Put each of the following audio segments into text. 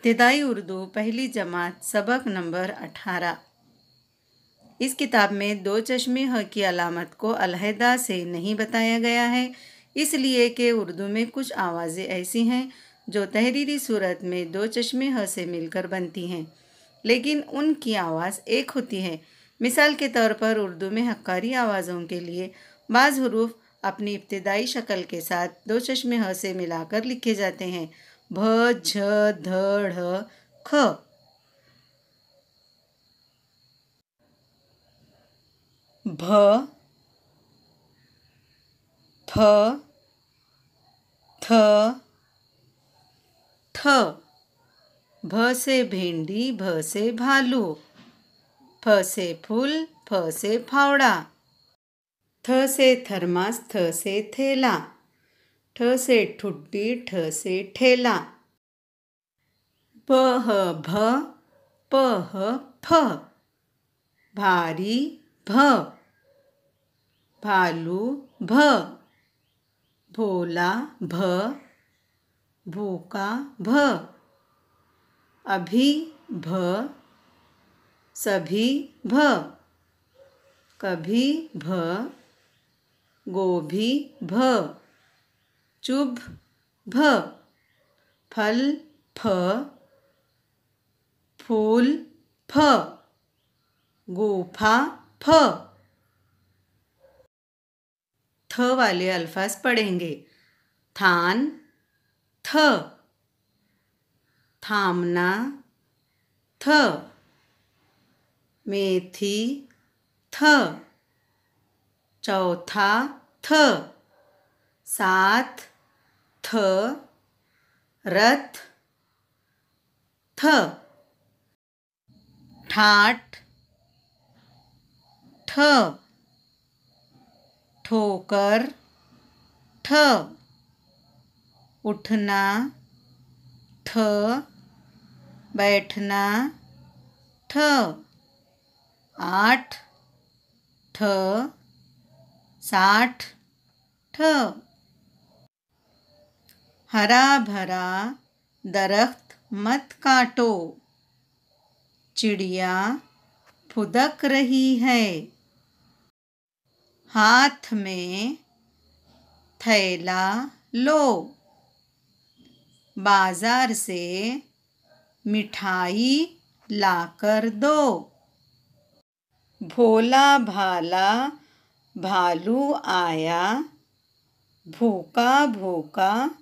इब्तिदाई उर्दू पहली जमात सबक नंबर 18। इस किताब में दो चश्मे ह की अलामत को अलहदा से नहीं बताया गया है, इसलिए कि उर्दू में कुछ आवाज़ें ऐसी हैं जो तहरीरी सूरत में दो चश्मे ह से मिलकर बनती हैं, लेकिन उनकी आवाज़ एक होती है। मिसाल के तौर पर उर्दू में हक्कारी आवाज़ों के लिए बाज़ हुरूफ अपनी इब्तिदाई शक्ल के साथ दो चश्मे ह से मिलाकर लिखे जाते हैं। भ, झ, ध, ढ़, ख। भ, फ, थ, ठ। भ से भिंडी, भ से भालू, फ से फूल, फ से फावड़ा। थ से थर्मास, थ से थैला, ठ से ठुड्डी, ठ से ठेला। प ह भ, प ह फ। भारी भ, भालू भ, भोला भ, भूका भ। अभी भ, सभी भ, कभी भ, गोभी भ, चुभ भ, फल फ, फूल फ, गुफा फ। थ वाले अल्फाज पढ़ेंगे। थान थ, थामना थ, मेथी थ, चौथा थ, साथ थ, रथ थ, ठाठ ठ, ठोकर ठ, उठना ठ, बैठना ठ, आठ ठ, साठ ठ। हरा भरा दरख्त मत काटो, चिड़िया फुदक रही है। हाथ में थैला लो, बाजार से मिठाई लाकर दो। भोला भाला भालू आया, भूखा भूखा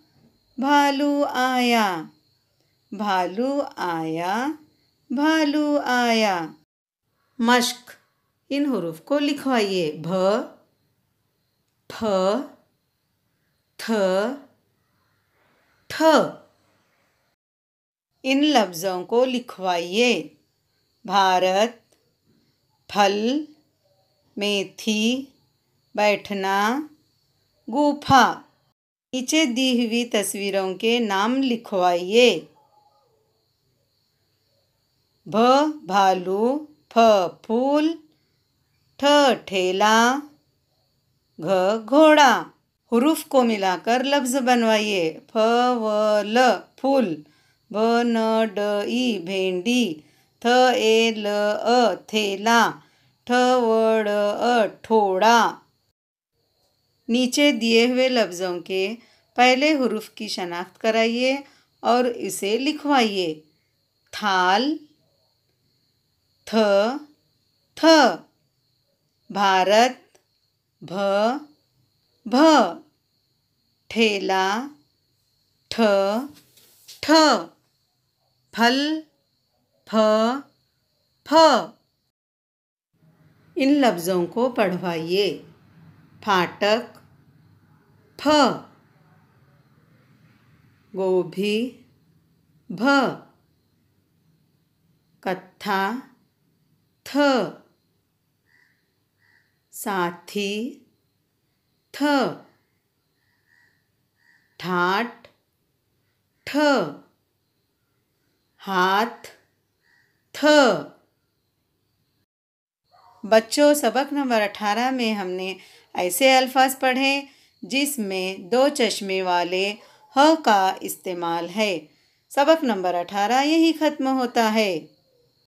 भालू आया, भालू आया, भालू आया। मश्क, इन हुरूफ को लिखवाइए। भ, फ, थ, ठ। इन लफ्ज़ों को लिखवाइए। भारत, फल, मेथी, बैठना, गुफा। नीचे दी हुई तस्वीरों के नाम लिखवाइए। भ, भालू, फ, फूल, ठ, ठेला, घ, घोड़ा। हुरूफ को मिलाकर लफ्ज़ बनवाइए। फ, व, ल, फूल, भ, न, ड, ई, भेंडी, थ, ए, ल, अ, थैला, ठ, व, ड़, अ, ठोड़ा। नीचे दिए हुए लफ्ज़ों के पहले हुरूफ की शनाख्त कराइए और इसे लिखवाइए। थाल थ, थ, भारत भ, भ, ठेला ठ, ठ, फल फ, फ। इन लफ्ज़ों को पढ़वाइए। फाटक फ, गोभी भ, कत्था थ, साथी थ, ठाठ ठ, हाथ थ। बच्चों, सबक नंबर 18 में हमने ऐसे अल्फाज पढ़े जिसमें दो चश्मे वाले ह का इस्तेमाल है। सबक नंबर 18 यही ख़त्म होता है।